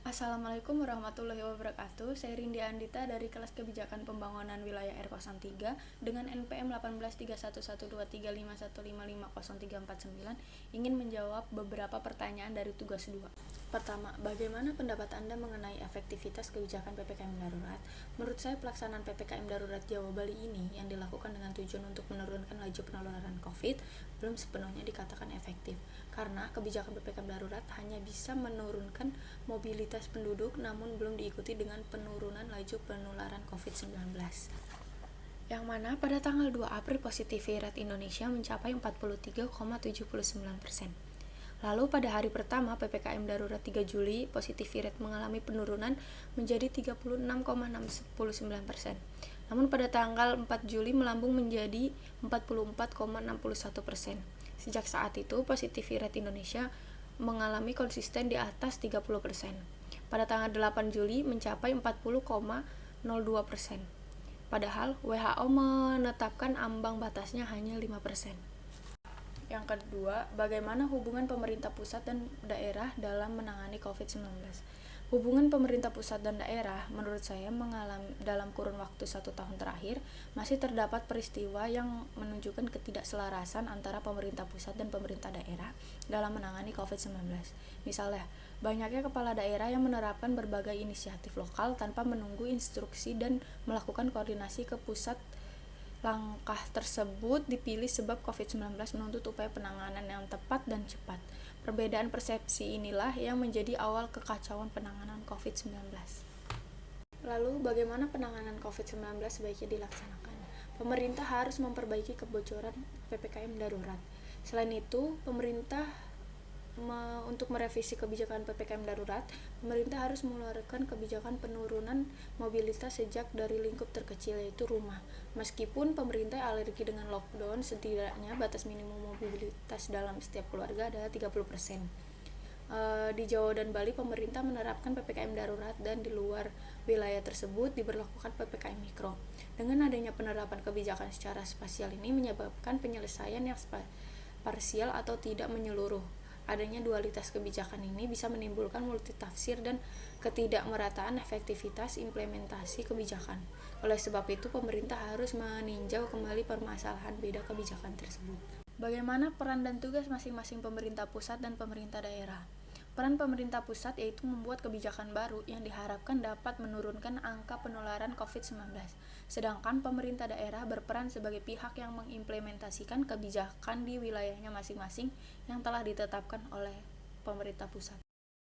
Assalamualaikum warahmatullahi wabarakatuh. Saya Rindy Andita dari kelas Kebijakan Pembangunan Wilayah R03 dengan NPM 18311351550349 ingin menjawab beberapa pertanyaan dari tugas 2. Pertama, bagaimana pendapat Anda mengenai efektivitas kebijakan PPKM darurat? Menurut saya, pelaksanaan PPKM darurat Jawa Bali ini yang dilakukan dengan tujuan untuk menurunkan laju penularan COVID belum sepenuhnya dikatakan efektif, karena kebijakan PPKM darurat hanya bisa menurunkan mobilitas penduduk namun belum diikuti dengan penurunan laju penularan COVID-19. Yang mana pada tanggal 2 April positivity rate Indonesia mencapai 43,79%. Lalu pada hari pertama PPKM darurat 3 Juli, positivity rate mengalami penurunan menjadi 36,69%. Namun pada tanggal 4 Juli melambung menjadi 44,61%. Sejak saat itu, positivity rate Indonesia mengalami konsisten di atas 30%. Pada tanggal 8 Juli mencapai 40,02%. Padahal WHO menetapkan ambang batasnya hanya 5%. Yang kedua, bagaimana hubungan pemerintah pusat dan daerah dalam menangani COVID-19? Hubungan pemerintah pusat dan daerah, menurut saya, mengalami dalam kurun waktu 1 tahun terakhir, masih terdapat peristiwa yang menunjukkan ketidakselarasan antara pemerintah pusat dan pemerintah daerah dalam menangani COVID-19. Misalnya, banyaknya kepala daerah yang menerapkan berbagai inisiatif lokal tanpa menunggu instruksi dan melakukan koordinasi ke pusat. Langkah tersebut dipilih sebab COVID-19 menuntut upaya penanganan yang tepat dan cepat. Perbedaan persepsi inilah yang menjadi awal kekacauan penanganan COVID-19. Lalu, bagaimana penanganan COVID-19 sebaiknya dilaksanakan? Pemerintah harus memperbaiki kebocoran PPKM darurat. Selain itu, untuk merevisi kebijakan PPKM darurat, pemerintah harus mengeluarkan kebijakan penurunan mobilitas sejak dari lingkup terkecil, yaitu rumah. Meskipun pemerintah alergi dengan lockdown, setidaknya batas minimum mobilitas dalam setiap keluarga adalah 30%. Di Jawa dan Bali, pemerintah menerapkan PPKM darurat dan di luar wilayah tersebut diberlakukan PPKM mikro. Dengan adanya penerapan kebijakan secara spasial ini menyebabkan penyelesaian yang parsial atau tidak menyeluruh. Adanya dualitas kebijakan ini bisa menimbulkan multitafsir dan ketidakmerataan efektivitas implementasi kebijakan. Oleh sebab itu, pemerintah harus meninjau kembali permasalahan beda kebijakan tersebut. Bagaimana peran dan tugas masing-masing pemerintah pusat dan pemerintah daerah? Peran pemerintah pusat yaitu membuat kebijakan baru yang diharapkan dapat menurunkan angka penularan COVID-19. Sedangkan pemerintah daerah berperan sebagai pihak yang mengimplementasikan kebijakan di wilayahnya masing-masing yang telah ditetapkan oleh pemerintah pusat.